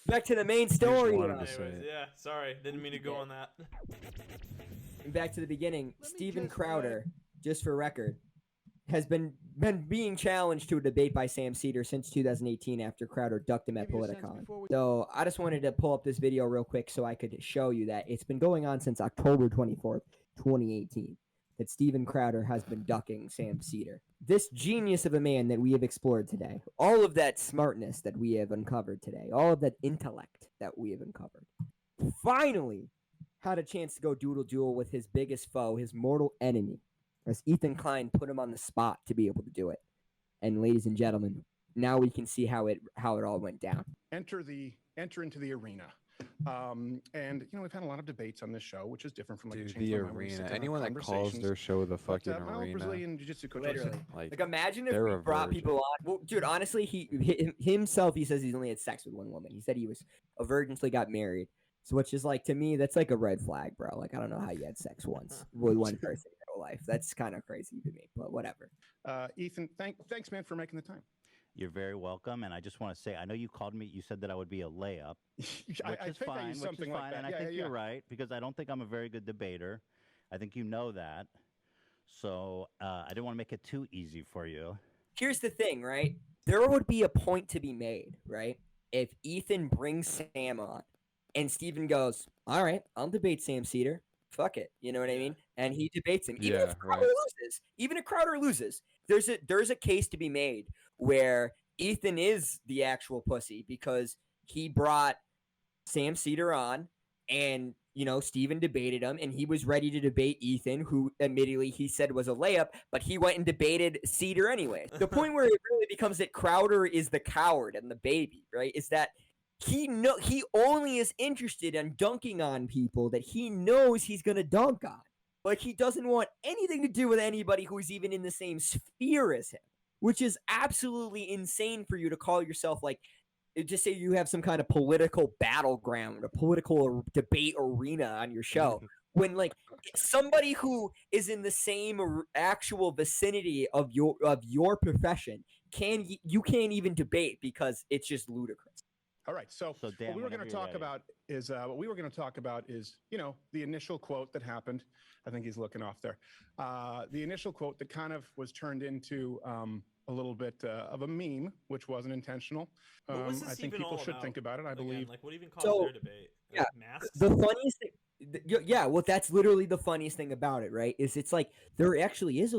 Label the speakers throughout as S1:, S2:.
S1: Back to the main story.
S2: Yeah, sorry, didn't mean to go on that.
S1: Back to the beginning. Steven Crowder, just for record, has been being challenged to a debate by Sam Seder since 2018 after Crowder ducked him at Politicon. So I just wanted to pull up this video real quick so I could show you that it's been going on since October 24th, 2018, that Steven Crowder has been ducking Sam Seder. This genius of a man that we have explored today, all of that smartness that we have uncovered today, all of that intellect that we have uncovered, finally had a chance to go doodle duel with his biggest foe, his mortal enemy, as Ethan Klein put him on the spot to be able to do it. And ladies and gentlemen, now we can see how it all went down.
S3: Enter into the arena. And we've had a lot of debates on this show, which is different from like
S4: the arena. Anyone that calls their show the fucking arena,
S3: Brazilian jiu-jitsu coach,
S1: literally, like imagine if we brought people on. Well, dude, honestly, he himself, he says he's only had sex with one woman. He said he was a virgin until he got married. So, which is like, to me, that's like a red flag, bro. Like, I don't know how you had sex once with one person in your whole life. That's kind of crazy to me, but whatever.
S3: Ethan, thanks, man, for making the time.
S5: You're very welcome, and I just want to say, I know you called me. You said that I would be a layup, which is fine. And I think you're right, because I don't think I'm a very good debater. I think you know that. So I didn't want to make it too easy for you.
S1: Here's the thing, right? There would be a point to be made, right? If Ethan brings Sam on, and Steven goes, all right, I'll debate Sam Seder. Fuck it. You know what I mean? And he debates him. Even if Crowder loses, there's a case to be made where Ethan is the actual pussy because he brought Sam Seder on and, Steven debated him and he was ready to debate Ethan, who admittedly he said was a layup, but he went and debated Seder anyway. The point where it really becomes that Crowder is the coward and the baby, right? Is that he only is interested in dunking on people that he knows he's going to dunk on. Like, he doesn't want anything to do with anybody who's even in the same sphere as him, which is absolutely insane for you to call yourself, like, just say you have some kind of political battleground, a political debate arena on your show. When, like, somebody who is in the same actual vicinity of your profession, you can't even debate because it's just ludicrous.
S3: All right, so what we were going to talk about is the initial quote that happened. I think he's looking off there. The initial quote that kind of was turned into a little bit of a meme, which wasn't intentional. I think people should think about it. I believe.
S2: Like, what even caused their debate?
S1: Yeah,
S2: masks?
S1: the funniest thing. Yeah, well, that's literally the funniest thing about it, right? Is it's like there actually is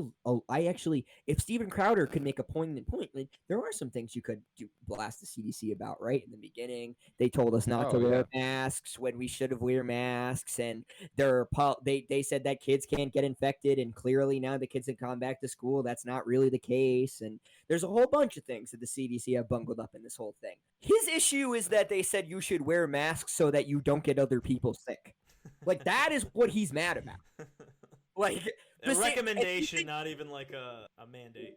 S1: if Steven Crowder could make a poignant point, like, there are some things you could blast the CDC about, right? In the beginning, they told us not to wear masks when we should have wear masks, and they said that kids can't get infected, and clearly now the kids have gone back to school. That's not really the case, and there's a whole bunch of things that the CDC have bungled up in this whole thing. His issue is that they said you should wear masks so that you don't get other people sick. Like, that is what he's mad about. Like,
S2: a recommendation, not even like a mandate.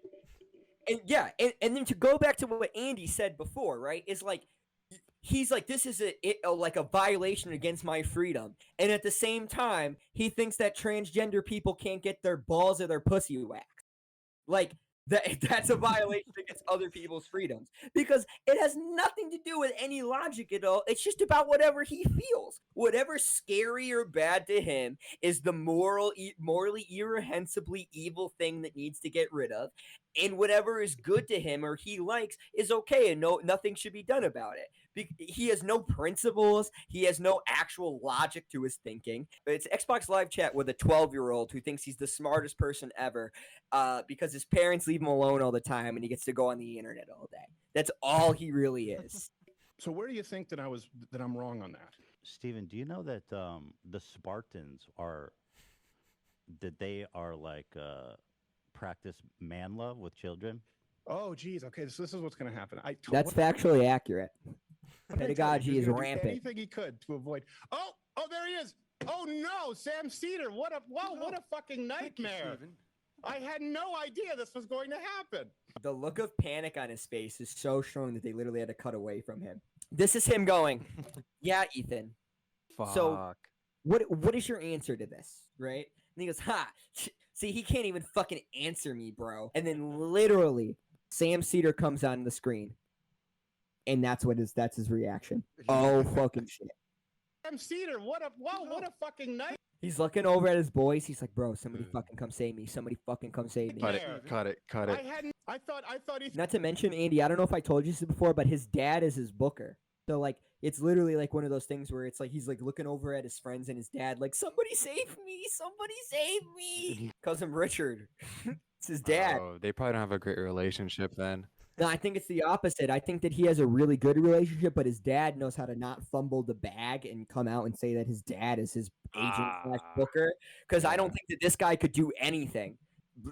S1: And then to go back to what Andy said before, right, is like, he's like, this is like a violation against my freedom. And at the same time, he thinks that transgender people can't get their balls or their pussy waxed. Like, that's a violation against other people's freedoms because it has nothing to do with any logic at all. It's just about whatever he feels. Whatever's scary or bad to him is the morally irrehensibly evil thing that needs to get rid of. And whatever is good to him or he likes is okay, and nothing should be done about it. He has no principles. He has no actual logic to his thinking. It's Xbox Live Chat with a 12-year-old who thinks he's the smartest person ever because his parents leave him alone all the time and he gets to go on the internet all day. That's all he really is.
S3: So where do you think that I'm wrong on that?
S5: Steven, do you know that the Spartans are like practice man love with children?
S3: Oh, geez. Okay, so this is what's going to happen.
S1: That's factually accurate. Pedagogy is rampant.
S3: Anything he could to avoid. Oh, there he is. Oh no, Sam Seder. What a fucking nightmare. I had no idea this was going to happen.
S1: The look of panic on his face is so strong that they literally had to cut away from him. This is him going, yeah, Ethan.
S4: Fuck.
S1: So what is your answer to this, right? And he goes, see, he can't even fucking answer me, bro. And then literally, Sam Seder comes on the screen. And that's his reaction. Oh, fucking shit.
S3: Sam Seder, what a fucking night.
S1: He's looking over at his boys. He's like, bro, somebody fucking come save me. Somebody fucking come save me.
S4: Cut it.
S3: I thought he.
S1: Not to mention, Andy, I don't know if I told you this before, but his dad is his booker. So, like, it's literally like one of those things where it's like he's like looking over at his friends and his dad, like, somebody save me. Somebody save me. Calls him Richard. It's his dad.
S4: Oh, they probably don't have a great relationship then.
S1: No, I think it's the opposite. I think that he has a really good relationship, but his dad knows how to not fumble the bag and come out and say that his dad is his agent / booker. Because I don't think that this guy could do anything.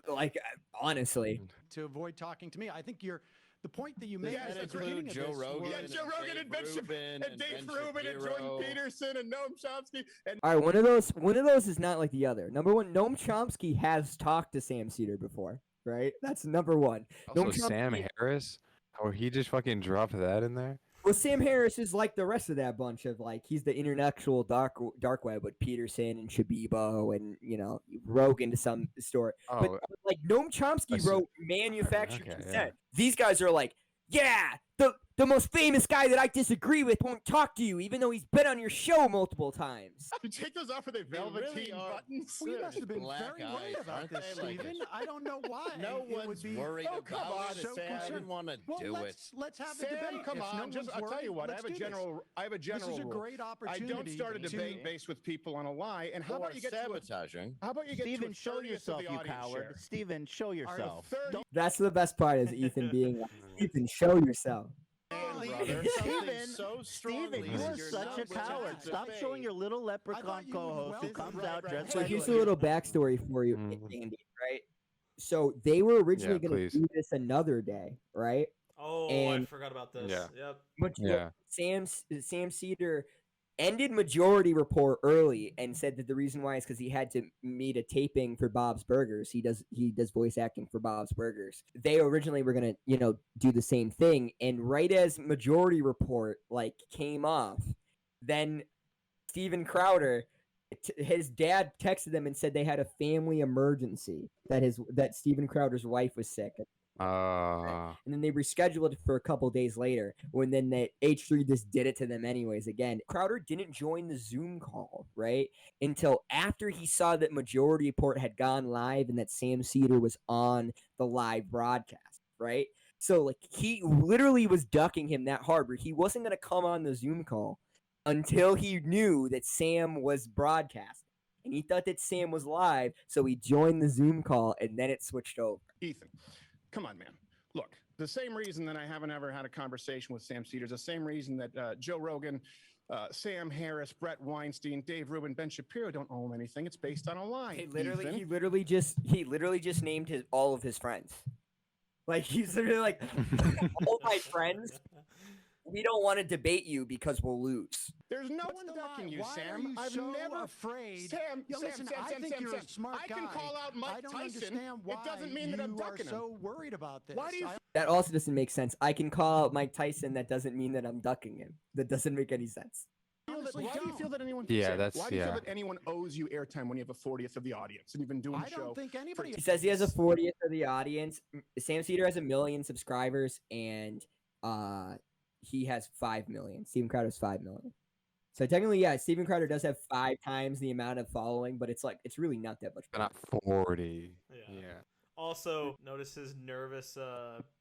S1: Like, honestly.
S6: To avoid talking to me, I think the point that you made
S3: Yes,
S6: at the beginning of
S3: Joe
S6: this
S3: Rogan.
S6: was-
S3: Yeah, Joe Rogan and Dave Rubin and Jordan Peterson and Noam Chomsky. And
S1: All right, one of those is not like the other. Number one, Noam Chomsky has talked to Sam Seder before, right? That's number one.
S4: Also,
S1: Noam
S4: Sam
S1: Chomsky-
S4: Harris. Oh, he just fucking dropped that in there.
S1: Well, Sam Harris is like the rest of that bunch of like he's the intellectual dark web with Peterson and Shabibo and Rogan to some story.
S4: Oh,
S1: But like Noam Chomsky
S4: I see.
S1: wrote Manufactured
S4: Okay,
S1: Consent. These guys are like, yeah, the most famous guy that I disagree with won't talk to you, even though he's been on your show multiple times.
S3: you take those off of their velveteen buttons.
S6: We must have been
S7: Black
S6: very
S7: eyes,
S6: worried about
S7: aren't
S6: this,
S7: they? Like
S6: Stephen. I don't know why.
S7: No
S6: it would
S7: one's
S6: be
S7: worried
S3: Oh, come
S7: about
S3: on,
S7: it.
S6: so
S7: Sam. I
S6: concerned.
S7: didn't want to
S6: Well,
S7: do it.
S6: let's have the
S3: Sam,
S6: debate.
S3: come
S6: If
S3: on.
S6: no one's
S3: I'll tell
S6: worried,
S3: you what. I
S6: let's
S3: have a
S6: do this.
S3: general.
S6: This is a great
S3: I
S6: opportunity.
S3: don't start a debate
S6: to-
S3: based with people on a lie. And how
S7: Or
S3: about you get
S7: sabotaging.
S3: How about you get
S5: Stephen,
S3: to a
S5: show
S3: 30th
S5: yourself,
S3: of the
S5: you
S3: audience
S5: coward.
S3: share?
S5: Stephen, show yourself.
S3: 30
S1: That's the best part is Ethan being like, Ethan, show yourself.
S7: Brother,
S5: Steven,
S7: so
S5: Steven, you are such a coward. Stop showing your little leprechaun
S6: you would
S5: co-host who
S6: welcome-
S5: comes out dressed
S1: So
S5: like
S1: here's
S5: a
S1: a little backstory for you, Andy, right? So they were originally
S4: Yeah,
S1: going to
S4: please.
S1: do this another day, right?
S2: Oh, I
S1: And-
S2: forgot about this.
S4: Yeah.
S2: Yep.
S4: Yeah.
S1: Sam Seder ended Majority Report early and said that the reason why is because he had to meet a taping for Bob's Burgers. He does voice acting for Bob's Burgers. They originally were gonna do the same thing, and right as Majority Report like came off, then Steven Crowder, his dad texted them and said they had a family emergency, that Steven Crowder's wife was sick. And then they rescheduled it for a couple days later when then H3 just did it to them anyways again. Crowder didn't join the Zoom call, right? Until after he saw that Majority Report had gone live and that Sam Seder was on the live broadcast, right? So like he literally was ducking him that hard where he wasn't going to come on the Zoom call until he knew that Sam was broadcasting. And he thought that Sam was live, so he joined the Zoom call and then it switched over.
S3: Ethan, come on, man. Look, the same reason that I haven't ever had a conversation with Sam Seder is the same reason that Joe Rogan, Sam Harris, Brett Weinstein, Dave Rubin, Ben Shapiro don't own anything. It's based on a lie.
S1: He
S3: Ethan.
S1: literally just named all of his friends. Like he's literally like, all my friends, we don't want to debate you because we'll lose.
S3: There's no
S6: What's
S3: one
S6: the
S3: ducking
S6: lie?
S3: you,
S6: Why
S3: Sam.
S6: are you
S3: I've
S6: so
S3: never
S6: afraid.
S3: Sam,
S6: Yo,
S3: Sam,
S6: listen,
S3: Sam,
S6: I
S3: Sam,
S6: think
S3: Sam,
S6: you're
S3: Sam.
S6: a smart
S3: I can
S6: guy.
S3: call out Mike
S6: I don't
S3: Tyson.
S6: understand why
S3: It doesn't mean that I'm
S6: you
S3: ducking
S6: are
S3: him.
S6: so worried about this.
S3: Why do you?
S1: That also doesn't make sense. I can call out Mike Tyson. That doesn't mean that I'm ducking him. That doesn't make any sense.
S6: honestly
S3: Why do you feel that anyone?
S4: Yeah,
S3: Sam,
S4: that's-
S3: Why do you
S4: yeah.
S3: feel that anyone owes you airtime when you have a 40th of the audience and you've been doing
S6: I
S3: the show?
S6: don't think anybody.
S1: He says he has a 40th of the audience. Sam Seder has 1 million subscribers, and he has 5 million. Steven Crowder's 5 million. So technically, yeah, Steven Crowder does have 5 times the amount of following, but it's really not that much.
S4: But not 40.
S2: Yeah.
S4: Yeah.
S2: Also, notice his nervous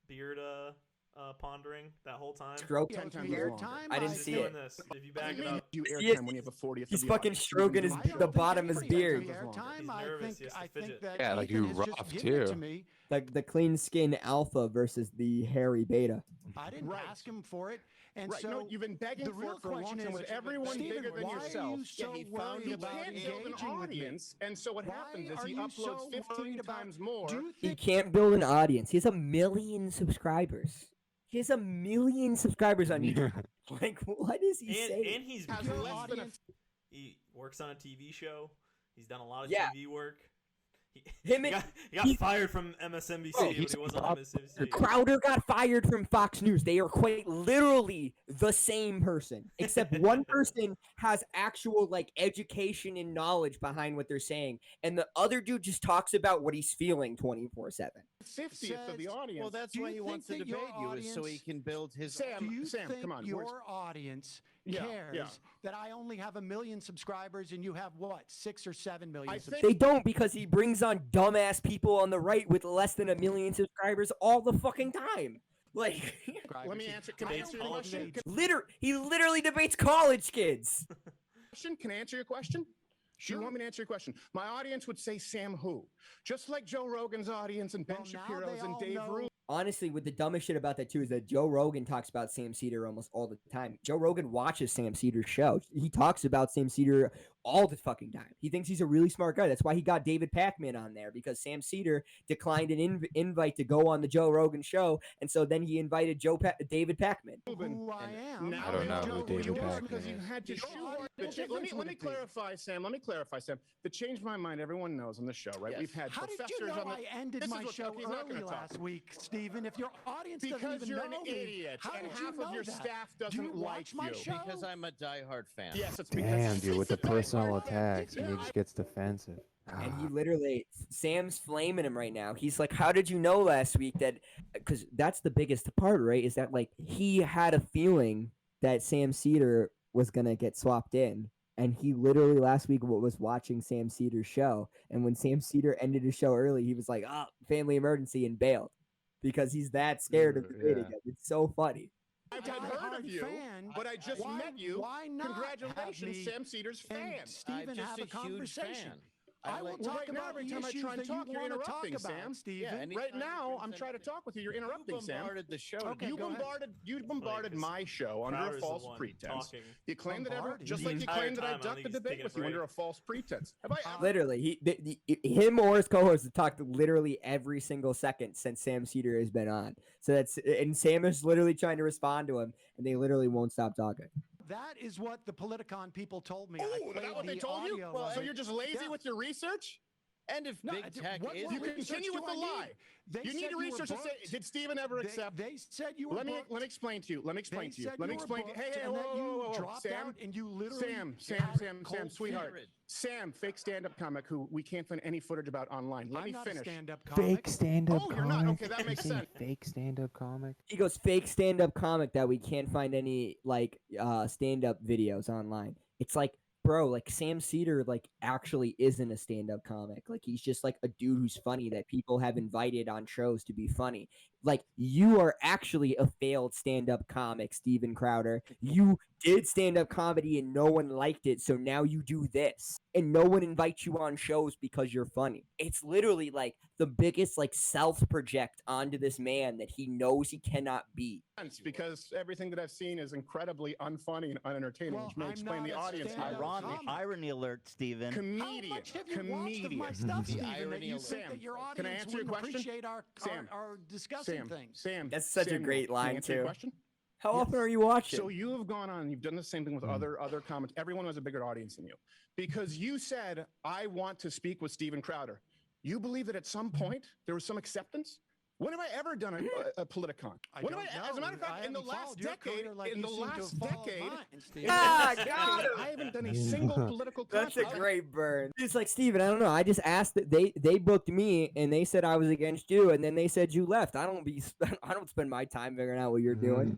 S2: beard pondering that whole time.
S1: Stroke
S6: Yeah,
S3: 10
S6: with
S3: times
S6: the
S3: longer.
S6: airtime,
S1: I didn't
S2: He's
S1: see
S2: doing
S1: it.
S2: this. If you
S3: Doesn't
S2: back it
S3: mean
S2: up,
S3: you
S1: He
S3: airtime
S1: is-
S3: when you have a 40th.
S1: He's
S3: of the
S1: fucking
S3: audience.
S1: stroking
S3: You've
S1: his
S3: been doing
S6: I
S3: the
S1: the
S6: don't think
S1: bottom of his
S6: anybody
S1: beard.
S6: has the
S3: He's
S6: airtime.
S2: He's
S6: I
S2: nervous,
S6: think
S2: he has to
S6: I think
S2: fidget.
S6: that
S4: Yeah, like
S6: Ethan
S4: you
S6: is just
S4: rough,
S6: giving it to
S4: too.
S6: me.
S1: Like the clean skin alpha versus the hairy beta.
S6: I didn't
S3: Right.
S6: ask him for it, and
S3: Right.
S6: so
S3: No, you've been begging
S6: the
S3: for
S6: real
S3: it for a long
S6: question
S3: time
S6: is,
S3: with everyone
S6: Stephen,
S3: bigger than
S6: why are
S3: yourself.
S6: you so
S7: he found
S6: worried
S3: He
S6: about
S3: can't build an
S6: engaging with me?
S3: audience, and so what
S6: Why
S3: happens is
S6: are
S3: he
S6: you
S3: uploads
S6: so
S3: 15
S6: worried about-
S3: times more.
S6: Do you
S1: He
S6: think
S1: can't build an audience. He has 1 million subscribers. He has 1 million subscribers on YouTube. Like, what is he saying?
S2: And he's
S3: Has
S6: your
S3: less than a-
S6: audience?
S2: he works on a TV show. He's done a lot of
S1: Yeah.
S2: TV work.
S1: Him
S2: He
S1: and
S2: got fired from MSNBC,
S1: Bro,
S2: but he was on MSNBC.
S1: Crowder got fired from Fox News. They are quite literally the same person, except one person has actual like education and knowledge behind what they're saying, and the other dude just talks about what he's feeling 24/7.
S3: 50th of the audience.
S7: Well, that's why he wants to debate you, is so he can build his.
S3: Sam,
S6: Do you
S3: Sam,
S6: think
S3: come on.
S6: your audience cares that I only have 1 million subscribers and you have what, 6 or 7 million?
S1: They don't, because he brings on dumbass people on the right with less than 1 million subscribers all the fucking time. Like,
S3: let me answer. Can I answer your question?
S1: He literally debates college kids.
S3: Can I answer your question? Sure. Do you want me to answer your question? My audience would say Sam who? Just like Joe Rogan's audience and Ben Shapiro's and Dave Rubin.
S1: Honestly, with the dumbest shit about that too is that Joe Rogan talks about Sam Seder almost all the time. Joe Rogan watches Sam Seder's show. He talks about Sam Seder all the fucking time. He thinks he's a really smart guy. That's why he got David Pakman on there, because Sam Seder declined an invite to go on the Joe Rogan show, and so then he invited David Pakman.
S6: Who I am.
S4: I don't know who David Pakman is.
S3: You had to let me clarify, Sam. To change my mind, everyone knows on the show, right?
S7: Yes.
S3: We've had
S6: How
S3: professors
S6: did you know
S3: on the.
S6: I ended my show early last week, Stephen? If your audience doesn't
S3: Because
S6: even
S3: you're
S6: know
S3: an idiot,
S6: how
S3: and
S6: did you
S3: half
S6: know
S3: of your
S6: that?
S3: staff
S6: Do
S3: doesn't
S6: you
S3: like
S6: watch my
S3: you.
S6: show?
S7: Because I'm a diehard fan.
S3: Yes, it's
S4: Damn,
S3: because
S4: dude, with the personal attacks, and he just gets defensive.
S1: And he literally, Sam's flaming him right now. He's like, how did you know last week that, because that's the biggest part, right? Is that like he had a feeling that Sam Seder was going to get swapped in. And he literally last week was watching Sam Seder's show. And when Sam Seder ended his show early, he was like, oh, family emergency, and bailed. Because he's that scared of debating him. It's so funny.
S3: I've heard of you, but I just met you.
S6: Why not?
S3: Congratulations, Sam Seder's fan.
S6: Stephen, have a conversation. I will
S3: Right
S6: talk
S3: now,
S6: about
S3: every
S6: the
S3: time I
S6: issues
S3: try and
S6: that
S3: talk,
S6: you
S3: you're
S6: want to talk
S3: interrupting,
S6: about,
S3: Sam.
S6: Stephen.
S3: Right now, I'm trying to talk with you. You're interrupting, Sam.
S7: You bombarded the show.
S6: Okay,
S3: You bombarded my show under a false pretense. You claim that just like you claim that I ducked the debate with you under a false pretense. Have I ever?
S1: Literally, him or his co-host have talked literally every single second since Sam Seder has been on. So and Sam is literally trying to respond to him, and they literally won't stop talking.
S6: That is what the Politicon people told me.
S3: Oh, is that what they told you? Well, so you're just lazy with your research?
S7: And if big tech is,
S3: you continue with the lie. You need to research and say, did Stephen ever accept?
S6: They said you were.
S3: Let me explain to you. Hey, whoa. Sam,
S6: and you literally.
S3: Sam, sweetheart. Sam, fake stand-up comic who we can't find any footage about online. Let me finish.
S6: Stand-up comic.
S4: Fake stand-up comic.
S3: You're not? Okay, that makes sense.
S4: Fake stand-up comic.
S1: He goes, fake stand-up comic that we can't find any stand-up videos online. It's like, bro, like Sam Seder actually isn't a stand-up comic. Like he's just like a dude who's funny that people have invited on shows to be funny. Like you are actually a failed stand-up comic, Steven Crowder. You did stand-up comedy and no one liked it, so now you do this. And no one invites you on shows because you're funny. It's literally like the biggest self-project onto this man that he knows he cannot be.
S3: Because everything that I've seen is incredibly unfunny and unentertaining, which may explain the audience.
S5: Irony alert, Stephen.
S3: Comedian.
S6: Can I answer your question? Our discussing things.
S3: Sam,
S1: that's such a great line too.
S3: Question?
S1: How often are you watching?
S3: So you have gone on, you've done the same thing with other comments. Everyone has a bigger audience than you. Because you said, I want to speak with Steven Crowder. You believe that at some point there was some acceptance? When have I ever done a Politicon? As a matter of fact, in the last decade, I haven't done a single political
S1: That's
S3: conference.
S1: a great burn. It's like, Steven, I don't know. I just asked that they booked me and they said I was against you, and then they said you left. I don't spend my time figuring out what you're doing.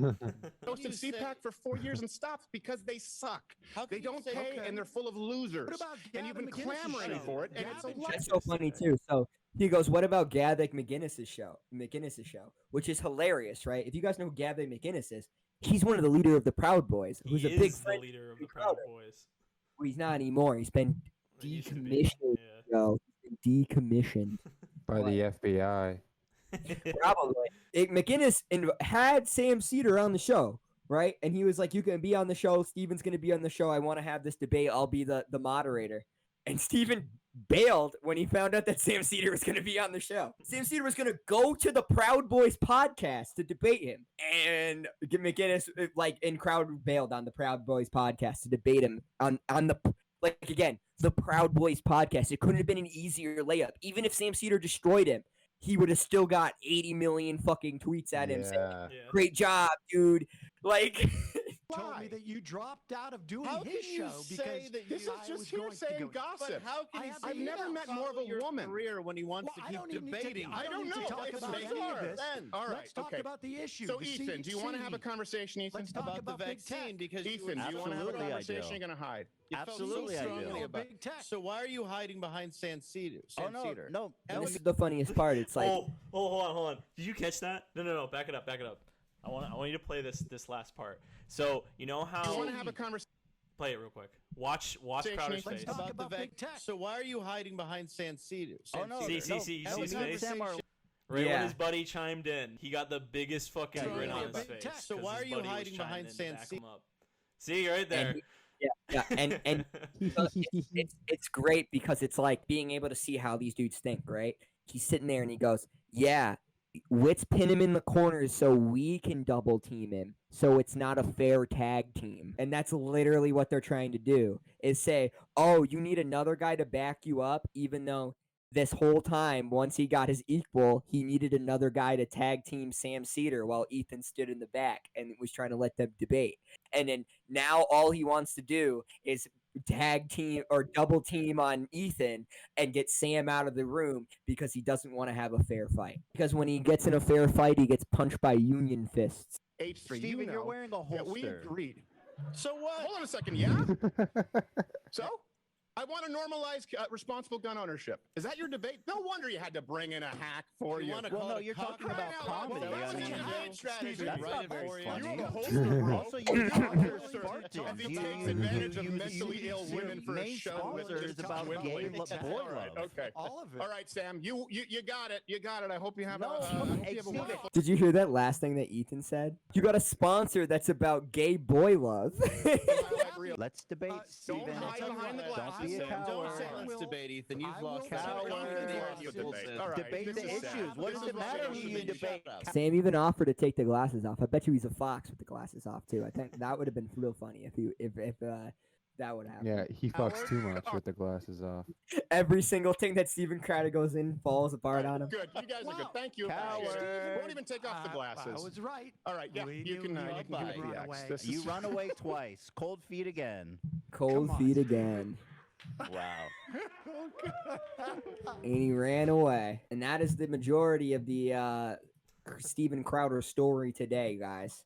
S3: Hosted CPAC for 4 years and stopped because they suck. They don't pay and they're full of losers. And you've been clamoring for it, and it's a lot.
S1: That's so funny too. So he goes, what about Gaddick McGinnis's show, which is hilarious, right? If you guys know who Gaddick McGinnis is, he's one of the leader of the Proud Boys, who's a big
S2: the leader of the Proud Boys.
S1: Well, he's not anymore. He's been decommissioned. Decommissioned
S4: by the FBI.
S1: Probably. McGinnis had Sam Seder on the show, right? And he was like, you can be on the show. Steven's going to be on the show. I want to have this debate. I'll be the moderator. And Steven bailed when he found out that Sam Seder was going to be on the show. Sam Seder was going to go to the Proud Boys podcast to debate him. And McGinnis, and Crowd bailed on the Proud Boys podcast to debate him on the Proud Boys podcast. It couldn't have been an easier layup. Even if Sam Seder destroyed him, he would have still got 80 million fucking tweets at him saying, great job, dude.
S6: told me that you dropped out of doing
S7: How
S6: his
S7: can you
S6: show
S7: say
S6: because
S7: that
S3: This is
S6: I
S3: just
S6: was going to
S3: hearsay
S6: go.
S3: and gossip.
S7: But how can
S6: I
S7: he
S6: have
S7: say
S3: I've
S6: the
S3: never
S6: email.
S3: met more of a
S7: your
S3: woman.
S7: career when he wants
S6: Well,
S7: to
S6: I
S7: keep
S6: don't even need
S7: debating?
S6: to, I don't need to talk
S3: It's
S6: about any
S3: bizarre.
S6: of this.
S7: Then.
S3: All right,
S6: Let's talk
S3: okay.
S6: about the issue.
S3: So,
S6: the
S3: Ethan, do you want to have a conversation, Ethan?
S6: Let's talk
S7: about the
S6: big
S7: vaccine
S6: tech.
S7: because
S3: Ethan, do you want to have a
S5: Absolutely, I
S3: conversation?
S5: do.
S3: You're going to hide.
S7: you felt
S5: Absolutely,
S7: so
S5: I do.
S7: strongly
S6: Oh,
S7: about
S6: big tech.
S7: So why are you hiding behind Cedar?
S5: Oh no, no.
S1: And this is the funniest part. It's like,
S2: oh, hold on. Did you catch that? No. Back it up. I want you to play this last part. So you know how
S3: You want to have a conversation?
S2: play it real quick. Watch Crowder's
S6: Let's
S2: face.
S6: talk about big tech.
S7: So why are you hiding behind Cedar?
S5: Oh no,
S2: See
S5: no.
S2: his face?
S5: Sam are-
S2: Right when
S1: Yeah.
S2: his buddy chimed in, he got the biggest fucking grin on his
S6: big
S2: face.
S6: tech.
S7: So
S2: 'cause
S7: why
S2: his
S7: are you
S2: buddy was
S7: hiding
S2: chiming
S7: behind
S2: in to back
S7: Cedar?
S2: him up. See, right there.
S1: and it's great because it's like being able to see how these dudes think, right? He's sitting there and he goes, "Yeah, let's pin him in the corners so we can double team him, so it's not a fair tag team." And that's literally what they're trying to do, is say, "Oh, you need another guy to back you up," even though this whole time, once he got his equal, he needed another guy to tag team Sam Cedar while Ethan stood in the back and was trying to let them debate. And then now all he wants to do is tag team or double team on Ethan and get Sam out of the room because he doesn't want to have a fair fight. Because when he gets in a fair fight, he gets punched by union fists.
S3: H3,
S5: Steven, you're wearing a
S3: that we
S5: holster.
S3: agreed.
S7: So what?
S3: Hold on a second, yeah? So? I want to normalize responsible gun ownership. Is that your debate? No wonder you had to bring in a hack for you.
S5: Well, no, you're talking about comedy.
S3: That's
S5: I mean,
S3: your debate strategy.
S5: that's
S7: Right
S5: not
S7: it
S5: very
S7: for you.
S5: funny.
S3: You're a holster, bro.
S5: Also, you talk to
S3: As he
S5: You-
S3: takes advantage of
S5: you-
S3: mentally
S5: you-
S3: ill
S5: your
S3: women for a
S5: main
S3: show with
S5: sponsor
S3: just
S5: is about
S3: dwindling.
S5: gay boy
S3: All right,
S5: love.
S3: okay.
S6: All of it.
S3: All right, Sam, you got it. You got it. I hope you have
S5: No,
S3: a
S5: come on,
S3: hope you have a
S5: Steven.
S3: wonderful.
S1: Did you hear that last thing that Ethan said? You got a sponsor that's about gay boy love.
S5: Let's debate,
S3: don't
S5: Steven.
S3: hide behind the
S5: Don't
S3: glasses,
S5: be a
S3: Sam.
S5: coward.
S7: Don't say let's debate, Ethan. You've
S6: I
S7: lost
S6: will
S7: that.
S6: coward.
S3: All right,
S5: Debate
S3: this
S5: the
S3: is
S5: issues.
S3: sad.
S5: What
S3: This
S5: does
S3: is
S5: it matter who you
S7: Shut
S5: debate?
S7: up.
S1: Sam even offered to take the glasses off. I bet you he's a fox with the glasses off too. I think that would have been real funny if that would happen.
S4: Yeah, he fucks too much with the glasses off.
S1: Every single thing that Steven Crowder goes in falls apart on him.
S3: Good. You guys are good. Thank you.
S5: Coward.
S3: Steve won't even take off the
S6: I
S3: glasses.
S6: was right.
S3: All right, yeah,
S6: We
S3: you
S6: knew
S3: can
S6: you
S3: give
S6: would
S3: it
S6: run
S3: the X.
S6: away.
S3: This
S5: You
S3: is
S5: run away twice. Cold feet again.
S1: Cold
S6: Come on,
S1: feet
S6: Steven.
S1: again.
S5: Wow.
S1: And he ran away. And that is the majority of the Steven Crowder story today, guys.